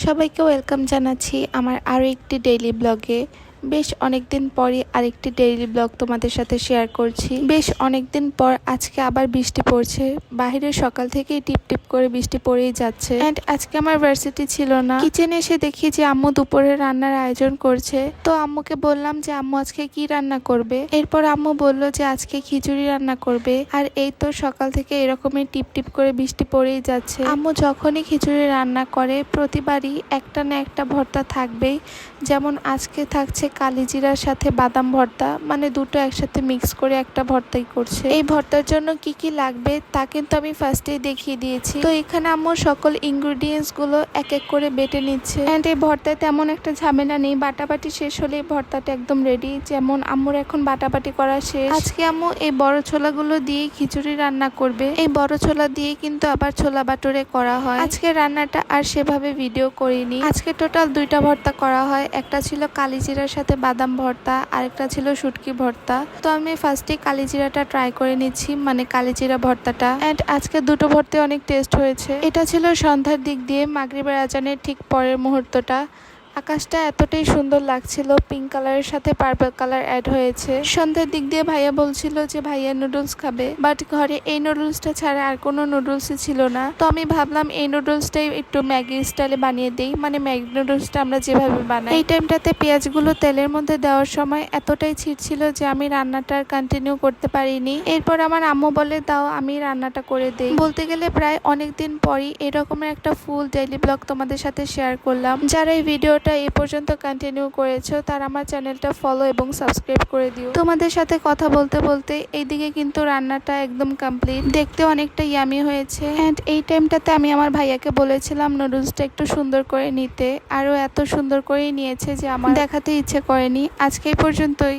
সবাইকে ওয়েলকাম জানাচ্ছি আমার আরও একটি ডেইলি ব্লগে। বেশ অনেকদিন পরই আরেকটি ডেইলি ব্লগ তোমাদের সাথে শেয়ার করছি। বেশ অনেকদিন পর আজকে আবার বৃষ্টি পড়ছে। বাইরে সকাল থেকেই টিপ টিপ করে বৃষ্টি পড়েই যাচ্ছে। এন্ড আজকে আমার ভার্সিটি ছিল না। কিচেনে এসে দেখি যে আম্মু দুপুরে রান্নার আয়োজন করছে। তো আম্মুকে বললাম যে আম্মু আজকে কি রান্না করবে। এরপর আম্মু বলল যে আজকে খিচুড়ি রান্না করবে। আর এই তো সকাল থেকে এরকমই টিপ টিপ করে বৃষ্টি পড়েই যাচ্ছে। আম্মু যখনই খিচুড়ি রান্না করে প্রতিবারই একটা না একটা ভর্তা থাকবেই। যেমন আজকে থাকছে কালিজিরার সাথে বাদাম ভর্তা, মানে দুটো একসাথে মিক্স করে একটা ভর্তাই করছে। এই ভর্তার জন্য কি কি লাগবে তা কিন্তু আমি ফার্স্টেই দেখিয়ে দিয়েছি। তো এখানে আম্মু সকল ইনগ্রেডিয়েন্টস গুলো এক এক করে বেটে নিচ্ছে। এন্ড এই ভর্তায় তেমন একটা ঝামেলা নেই, বাটাবাটি শেষ হলে ভর্তাটা একদম রেডি। যেমন আম্মুর এখন বাটাবাটি করা শেষ। আজকে আম্মু এই বড় ছোলাগুলো দিয়ে খিচুড়ি রান্না করবে। এই বড় ছোলা দিয়ে কিন্তু আবার ছোলা বাটুরে করা হয়। আজকে রান্নাটা আর সেভাবে ভিডিও করিনি। আজকে টোটাল দুইটা ভর্তা করা হয়। একটা ছিল কালিজিরার সাথে বাদাম ভর্তা, আরেকটা ছিল শুটকি ভর্তা। তো আমি ফার্স্টে কালিজিরাটা ট্রাই করে নিচ্ছি, মানে কালিজিরা ভর্তাটা। এন্ড আজকে দুটো ভর্তা অনেক টেস্ট হয়েছে। এটা ছিল সন্ধ্যার দিক দিয়ে, মাগরিবের আজানের ঠিক পরের মুহূর্তটা। আকাশটা এতটাই সুন্দর লাগছিল, পিঙ্ক কালারের সাথে পার্পল কালার অ্যাড হয়েছে। সন্ধ্যার দিক দিয়ে ভাইয়া বলছিল যে ভাইয়া নুডলস খাবে, বাট ঘরে এই নুডলসটা ছাড়া আর কোনো নুডলসই ছিল না। তো আমি ভাবলাম এই নুডলসটাই একটু ম্যাগি স্টাইলে বানিয়ে দিই, মানে ম্যাগি নুডলসটা আমরা যেভাবে বানাই। এই টাইমটাতে পেঁয়াজগুলো তেলের মধ্যে দেওয়ার সময় এতটাই ছিটছিল যে আমি রান্নাটা কন্টিনিউ করতে পারিনি। এরপর আমার আম্মু বলে দাও আমি রান্নাটা করে দিই। বলতে গেলে প্রায় অনেকদিন পরই এরকমের একটা ফুল ডেইলি ব্লগ তোমাদের সাথে শেয়ার করলাম। যারা এই ভিডিওটা এ পর্যন্ত কন্টিনিউ করেছো তারা আমার চ্যানেলটা ফলো এবং সাবস্ক্রাইব করে দিও। তোমাদের সাথে কথা বলতে বলতে এইদিকে কিন্তু রান্নাটা একদম কমপ্লিট, দেখতে অনেকটা ইয়ামি হয়েছে। এন্ড এই টাইমটাতে আমি আমার ভাইয়াকে বলেছিলাম নুডলসটা একটু সুন্দর করে নিতে, আরও এত সুন্দর করেই নিয়েছে যে আমার দেখাতে ইচ্ছে করেনি। আজকে এই পর্যন্তই।